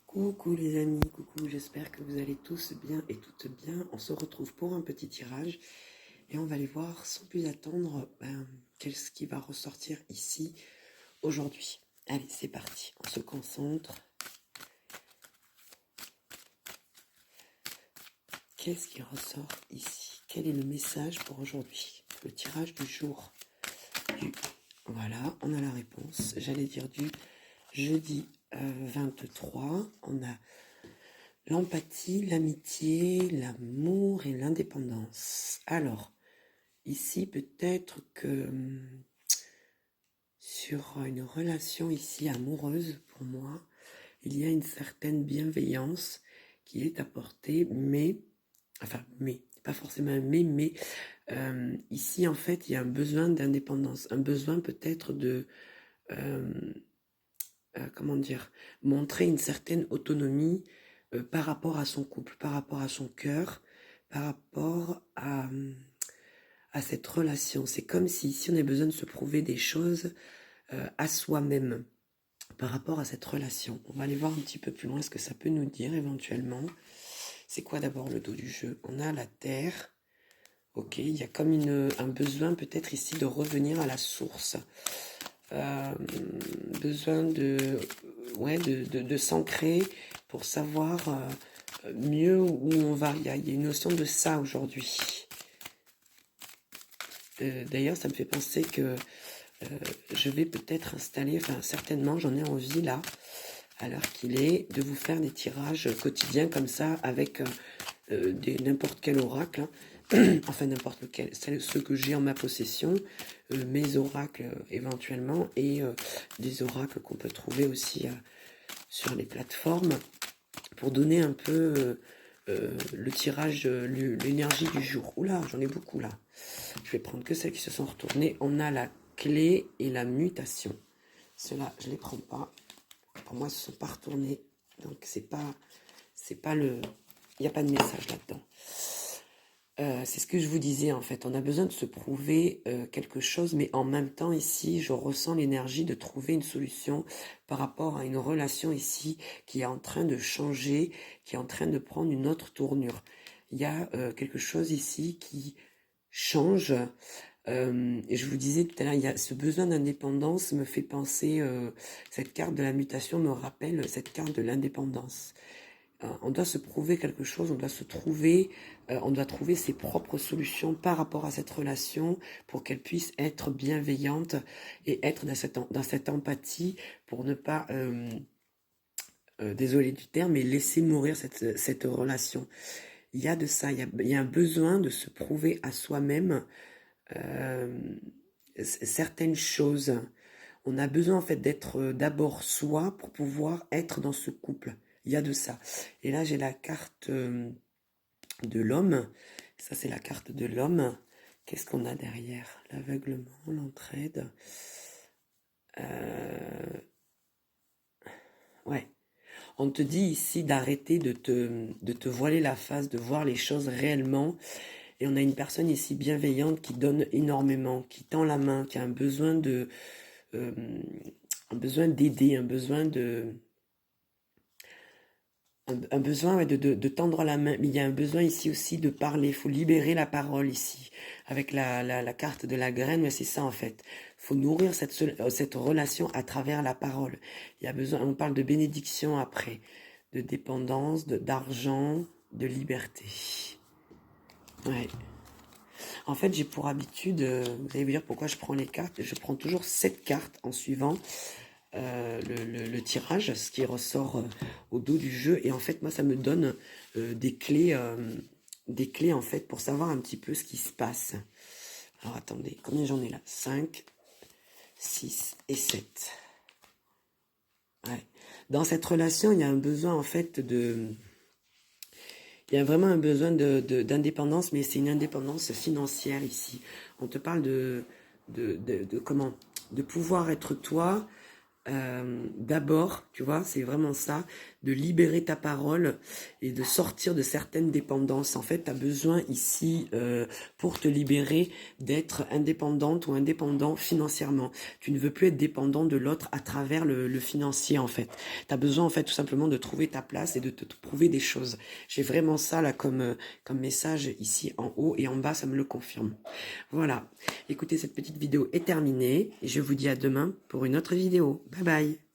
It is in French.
Coucou les amis, coucou, j'espère que vous allez tous bien et toutes bien. On se retrouve pour un petit tirage et on va aller voir sans plus attendre qu'est-ce qui va ressortir ici aujourd'hui. Allez, c'est parti, on se concentre. Qu'est-ce qui ressort ici? Quel est le message pour aujourd'hui? Le tirage du jour. Voilà, on a la réponse. J'allais dire du jeudi 23. On a l'empathie, l'amitié, l'amour et l'indépendance. Alors, ici, peut-être que sur une relation ici amoureuse, pour moi, il y a une certaine bienveillance qui est apportée, pas forcément un mais ici, en fait, il y a un besoin d'indépendance, un besoin peut-être de, montrer une certaine autonomie par rapport à son couple, par rapport à son cœur, par rapport à cette relation. C'est comme si ici on a besoin de se prouver des choses à soi-même par rapport à cette relation. On va aller voir un petit peu plus loin ce que ça peut nous dire éventuellement. C'est quoi d'abord le dos du jeu? On a la terre. Ok, il y a comme un besoin peut-être ici de revenir à la source. Besoin de s'ancrer pour savoir mieux où on va. Il y a une notion de ça aujourd'hui. D'ailleurs, ça me fait penser que je vais peut-être installer, certainement, j'en ai envie là, à l'heure qu'il est, de vous faire des tirages quotidiens comme ça, avec n'importe quel oracle, enfin n'importe lequel, ceux que j'ai en ma possession, mes oracles éventuellement, et des oracles qu'on peut trouver aussi sur les plateformes, pour donner un peu le tirage, l'énergie du jour. Oula, j'en ai beaucoup là. Je vais prendre que celles qui se sont retournées. On a la clé et la mutation. Ceux-là, je ne les prends pas. Pour moi, ce ne sont pas retournés. Donc, c'est pas le... Il n'y a pas de message là-dedans. C'est ce que je vous disais, en fait. On a besoin de se prouver quelque chose, mais en même temps, ici, je ressens l'énergie de trouver une solution par rapport à une relation ici qui est en train de changer, qui est en train de prendre une autre tournure. Il y a quelque chose ici qui change. Et je vous disais tout à l'heure, il y a ce besoin d'indépendance me fait penser, cette carte de la mutation me rappelle cette carte de l'indépendance. On doit se prouver quelque chose, on doit se trouver, on doit trouver ses propres solutions par rapport à cette relation pour qu'elle puisse être bienveillante et être dans cette empathie pour ne pas, désolé du terme, mais laisser mourir cette relation. Il y a de ça, il y a un besoin de se prouver à soi-même certaines choses. On a besoin en fait d'être d'abord soi pour pouvoir être dans ce couple. Il y a de ça. Et là j'ai la carte de l'homme. Ça c'est la carte de l'homme. Qu'est-ce qu'on a derrière? L'aveuglement, l'entraide. Ouais. On te dit ici d'arrêter de te voiler la face, de voir les choses réellement. Et on a une personne ici bienveillante qui donne énormément, qui tend la main, qui a un besoin d'aider, un besoin de tendre la main. Mais il y a un besoin ici aussi de parler. Il faut libérer la parole ici. Avec la carte de la graine, mais c'est ça en fait. Il faut nourrir cette relation à travers la parole. Il y a besoin, on parle de bénédiction après, de dépendance, d'argent, de liberté. Ouais. En fait, j'ai pour habitude, vous allez me dire pourquoi je prends les cartes, je prends toujours 7 cartes en suivant le tirage, ce qui ressort au dos du jeu. Et en fait, moi, ça me donne des clés en fait, pour savoir un petit peu ce qui se passe. Alors, attendez, combien j'en ai là? 5, 6 et 7. Ouais. Dans cette relation, il y a un besoin, en fait, il y a vraiment un besoin d'indépendance, mais c'est une indépendance financière ici. On te parle de pouvoir être toi, d'abord, tu vois, c'est vraiment ça, de libérer ta parole et de sortir de certaines dépendances. En fait, tu as besoin ici, pour te libérer, d'être indépendante ou indépendant financièrement. Tu ne veux plus être dépendant de l'autre à travers le financier, en fait. Tu as besoin, en fait, tout simplement de trouver ta place et de te prouver des choses. J'ai vraiment ça, là, comme message ici en haut, et en bas, ça me le confirme. Voilà. Écoutez, cette petite vidéo est terminée, et je vous dis à demain pour une autre vidéo. Bye bye.